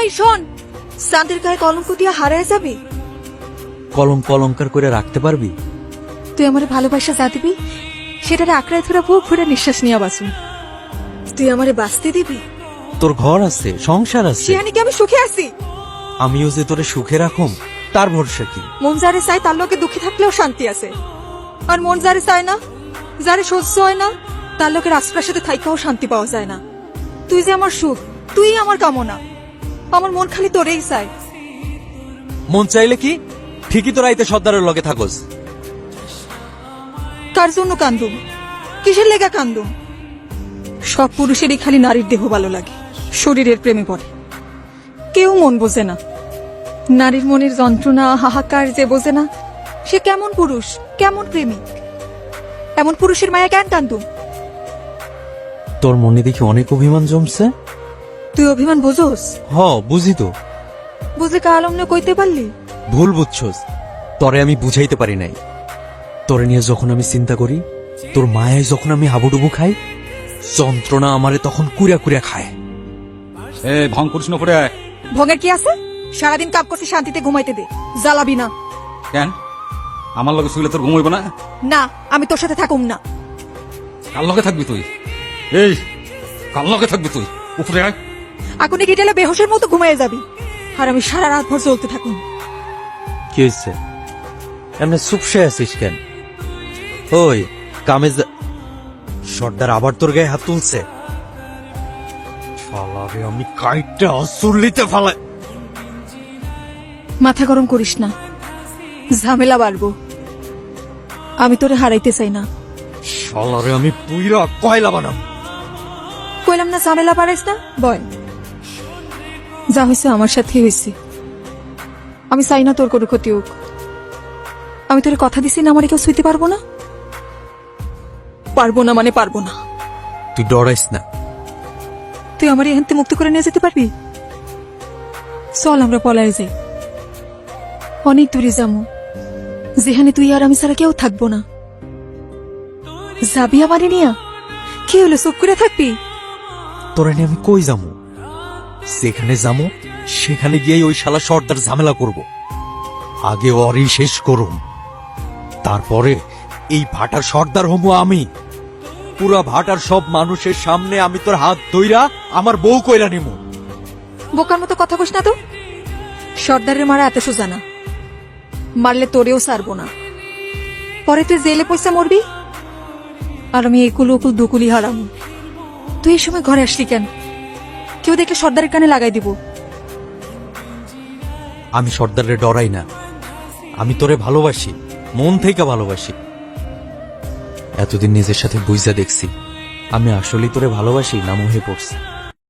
এই শোন, চাঁদের গায়ে কলঙ্ক দিয়া হারায় যাবি। কলঙ্ক অলঙ্কার করে রাখতে পারবি? তুই আমার ভালোবাসা যা দিবি সেটারে আঁকড়ায় ধরে বুক ভরে নিঃশ্বাস নিয়ে বাসুন। তুই আমারে বাঁচতে দিবি। তোর ঘর আছে, সংসার আছে, সেখানে কি আমি সুখে আছি? আমিও যে তোরে সুখে রাখুম তার ভরসা কি? মন যারে চায় তার লোকে দুঃখী থাকলেও শান্তি আছে, আর মন যারে চায় না, যারে সহ্য হয় না, তার লোকে রাজপ্রাসাদে থাইকাও শান্তি পাওয়া যায় না। তুই যে আমার সুখ, তুই আমার কামনা, আমার মন খালি তোরেই চায়। মন চাইলে কি ঠিকই তো রাইতে সর্দারের লগে থাকস। কার জন্য কান্দুম? কিসের লেগা কান্দুম? সব পুরুষেরই খালি নারীর দেহ ভালো লাগে, শরীরের প্রেমে পড়ে। কেউ মন বোঝে না। নারীর মনের যন্ত্রণা হাহাকার যে বোঝে না, সে কেমন পুরুষ, কেমন প্রেমিক? এমন পুরুষের মায়া কেন কান্দুম? তোর মনে দেখি অনেক অভিমান জমছে। তুই অভিমান বোঝোস? হ, বুঝি তো। বুঝলে কালম না কইতে পারলি? ভুল বুঝছস, তরে আমি বুঝাইতে পারি নাই। তোরে নিয়ে যখন আমি চিন্তা করি, তোর মায়ায় যখন আমি হাবুডুবু খাই, যন্ত্রণা আমারে তখন কুড়া কুড়া খায়। ভং করিস না করে। ভঙ্গের কি আছে? সারাদিন কাপ করতে শান্তিতে ঘুমাইতে দে, জ্বালাবি না। কেন আমার লগে শুইলে তোর ঘুমাইব না? না, আমি তোর সাথে থাকুম না। কার লগে থাকবি তুই? এই কার লগে থাকবি তুই? উপরে আয়। আগুনে গিটেলে বেহোশের মতো ঘুমাইয়ে যাবি, আর আমি সারা রাত ভর জ্বলতে থাকুম। কি হয়েছে? এমনি চুপসে আছিস কেন? ওই কামে সর্দার আবার তোর গায়ে হাত তুলছে। শালারে আমি কাইটটা অসুরলিতে ফালাই। মাথা গরম করিস না, ঝামেলা বাড়বো। আমি তোরে হারাইতে চাই না। শালারে আমি পুইরা কয়লা বানাম। কইলাম না ঝামেলা বাড়াইস না, বল। যা হয়েছে আমার সাথে হয়েছে, আমি চাই না তোর কোনো ক্ষতি হোক। আমি তোর কথা দিছি না আমার কেউ শুইতে পারবো না। পারবো না মানে পারবো না। তুই ডরাইস না। তুই আমার এখান মুক্ত করে নিয়ে যেতে পারবি? চল আমরা পলায় যাই, অনেক দূরে যাবো, যেখানে তুই আর আমি ছাড়া কেউ থাকবো না। যাবি আমারে নিয়া? কি হলো, চুপ করে থাকবি? তোরা নিয়ে আমি কই যাবো? যেখানে যাবো সেখানে গিয়ে ওই শালা সর্দার ঝামেলা করব। আগে ওরই শেষ করুম, তারপরে এই ভাটার সর্দার হমু আমি। পুরা ভাটার সব মানুষের সামনে আমি তোর হাত ধইরা আমার বউ কইরা নিমু। বোকার মতো কথা কইস না তো। সর্দারের মারা এত সোজা না, মারলে তোরেও সারবো না। পরে তুই জেলে পয়সা মরবি, আর আমি একুল ওকুল দুকুলি হারাম। তুই এই সময় ঘরে আসলি কেন? কেউ দেখলে সর্দারের কানে লাগাই দিব। আমি সর্দারে ডরাই না, আমি তোরে ভালোবাসি, মন থেকে ভালোবাসি। এতদিন নিজের সাথে বুঝা দেখছি আমি আসলেই তোরে ভালোবাসি না মোহে পড়ছি।